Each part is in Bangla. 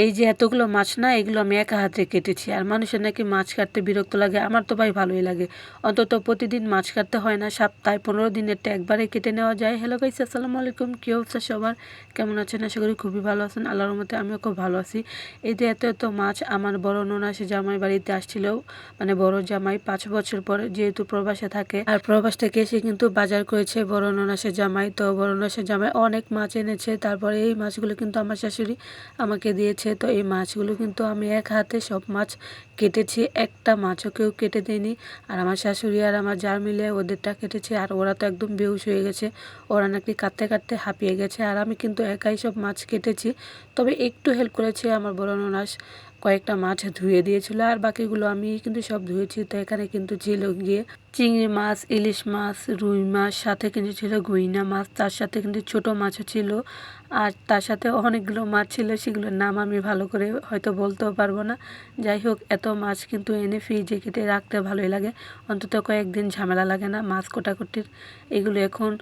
এই যে এতগুলো মাছ না, এগুলো আমি একা হাতে কেটেছি। আর মানুষের নাকি মাছ কাটতে বিরক্ত লাগে, আমার তো ভাই ভালোই লাগে। অন্তত প্রতিদিন মাছ কাটতে হয় না, সপ্তাহে 15 দিনেরটা একবারে কেটে নেওয়া যায়। হ্যালো গাইস, আসসালামু আলাইকুম। কী অবস্থা সবার, কেমন আছেন? আশা করি খুবই ভালো আছেন। আল্লাহর রহমতে আমিও খুব ভালো আছি। এই যে এত এত মাছ আমার বড় ননাসে জামাই বাড়িতে আসছিল, মানে বড় জামাই 5 বছর পরে যেহেতু প্রবাসে থাকে, আর প্রবাস থেকে এসে কিন্তু বাজার করেছে বড় ননাসে জামাই। তো বড় ননাসে জামাই অনেক মাছ এনেছে। তারপরে এই মাছগুলো কিন্তু আমার শাশুড়ি আমাকে দিয়েছে। তো এই মাছগুলো কিন্তু আমি এক হাতে সব মাছ কেটেছি, একটা মাছও কেউ কেটে দেয়নি। আর আমার শাশুড়ি আর আমার জার মিলে ওদেরটা কেটেছে। আর ওরা তো একদম বেহুশ হয়ে গেছে, ওরা নাকি কাটতে কাটতে হাঁপিয়ে গেছে। আর আমি কিন্তু একাই সব মাছ কেটেছি, তবে একটু হেল্প করেছে আমার বড় ননাস, কয়েকটা মাছ ধুয়ে দিয়েছিল, আর বাকিগুলো আমি কিন্তু সব ধুয়েছি। তো এখানে কিন্তু ছিল গিয়ে চিংড়ি মাছ, ইলিশ মাছ, রুই মাছ, সাথে কিন্তু ছিল গুইনা মাছ, তার সাথে কিন্তু ছোট মাছও ছিল। আর তার সাথে অনেকগুলো মাছ ছিল, সেগুলোর নাম আমি ভালো করে হয়তো বলতেও পারবো না। যাই হোক, এত মাছ কিন্তু এনে ফ্রিজে কেটে রাখতে ভালোই লাগে, অন্তত কয়েকদিন ঝামেলা লাগে না মাছ কোটাকুটির। এগুলো এখন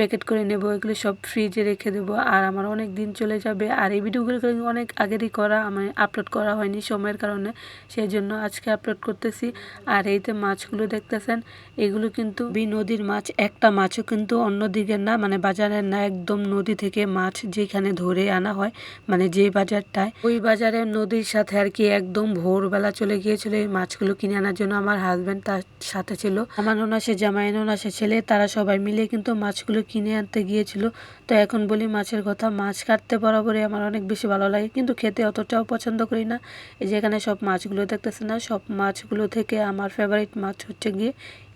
প্যাকেট করে নেব, এগুলো সব ফ্রিজে রেখে দেবো, আর আমার অনেক দিন চলে যাবে। আর এই ভিডিওগুলো অনেক আগেরই করা, আমি আপলোড করা হয়নি সময়ের কারণে, সেই জন্য আজকে আপলোড করতেছি। আর এইতে মাছগুলো দেখতেছেন, এগুলো কিন্তু নদীর মাছ, একটা মাছও কিন্তু অন্য দিকের না, মানে বাজারের না, একদম নদী থেকে মাছ যেখানে ধরে আনা হয়, মানে যে বাজারটায়, ওই বাজারে নদীর সাথে আর কি একদম ভোরবেলা চলে গিয়েছিল এই মাছগুলো কিনে আনার জন্য। আমার হাজব্যান্ড তার সাথে ছিল, আমার ননাসে জামাই, ননাসে ছেলে, তারা সবাই মিলে কিন্তু মাছগুলো কিনে আনতে গিয়েছিল। তো এখন বলি মাছের কথা, মাছ কাটতে বরাবরই আমার অনেক বেশি ভালো লাগে, কিন্তু খেতে অতটাও পছন্দ করি না। এই যেখানে সব মাছগুলো দেখতেছে না, সব মাছগুলো থেকে আমার ফেভারিট মাছ হচ্ছে গিয়ে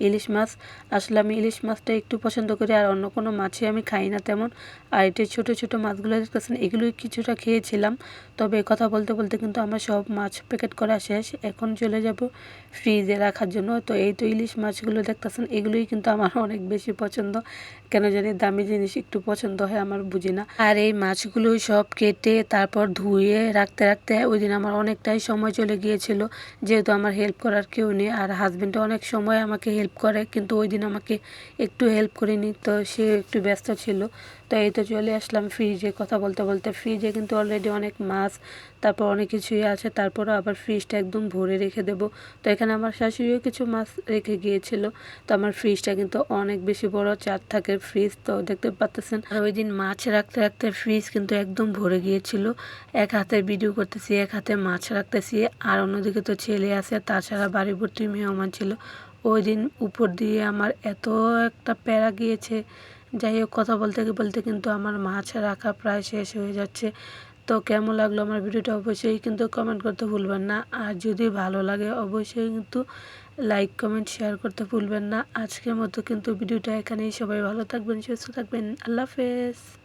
ইলিশ মাছ। আসলে আমি ইলিশ মাছটা একটু পছন্দ করি, আর অন্য কোনো মাছই আমি খাই না তেমন। আর এটি ছোটো ছোটো মাছগুলো দেখতেছেন, এগুলোই কিছুটা খেয়েছিলাম। তবে কথা বলতে বলতে কিন্তু আমার সব মাছ প্যাকেট করা শেষ, এখন চলে যাব ফ্রিজে রাখার জন্য। তো এই তো ইলিশ মাছগুলো দেখতেছেন, এগুলোই কিন্তু আমার অনেক বেশি পছন্দ, কেন জানি দামি জিনিস একটু পছন্দ হয় আমার, বুঝি না। আর এই মাছগুলোই সব কেটে তারপর ধুয়ে রাখতে রাখতে ওই দিন আমার অনেকটাই সময় চলে গিয়েছিল, যেহেতু আমার হেল্প করার কেউ নেই। আর হাজব্যান্ডও অনেক সময় আমাকে হেল্প করে, কিন্তু ওই দিন আমাকে একটু হেল্প করিনি, তো সে একটু ব্যস্ত ছিল। তো এই তো চলে আসলাম ফ্রিজে, কথা বলতে বলতে। ফ্রিজে কিন্তু অলরেডি অনেক মাছ, তারপর অনেক কিছুই আছে, তারপরও আবার ফ্রিজটা একদম ভরে রেখে দেব। তো এখানে আমার শাশুড়িও কিছু মাছ রেখে গিয়েছিল। তো আমার ফ্রিজটা কিন্তু অনেক বেশি বড় 4 থাকের ফ্রিজ, তো দেখতে পাচ্ছেন। আর ওই দিন মাছ রাখতে রাখতে ফ্রিজ কিন্তু একদম ভরে গিয়েছিল, এক হাতে ভিডিও করতেছি, এক হাতে মাছ রাখতেছি, আর অন্যদিকে তো ছেলে আছে, তাছাড়া বাড়ি ভর্তি মেহমান ছিল। ওই দিন উপর দিয়ে আমার এত একটা প্যারা গিয়েছে। যাই হোক, কথা বলতে বলতে কিন্তু আমার মাছ রাখা প্রায় শেষ হয়ে যাচ্ছে। তো কেমন লাগলো আমার ভিডিওটা অবশ্যই কিন্তু কমেন্ট করতে ভুলবেন না, আর যদি ভালো লাগে অবশ্যই কিন্তু লাইক কমেন্ট শেয়ার করতে ভুলবেন না। আজকের মতো কিন্তু ভিডিওটা এখানেই, সবাই ভালো থাকবেন, সুস্থ থাকবেন, আল্লাহ হাফেজ।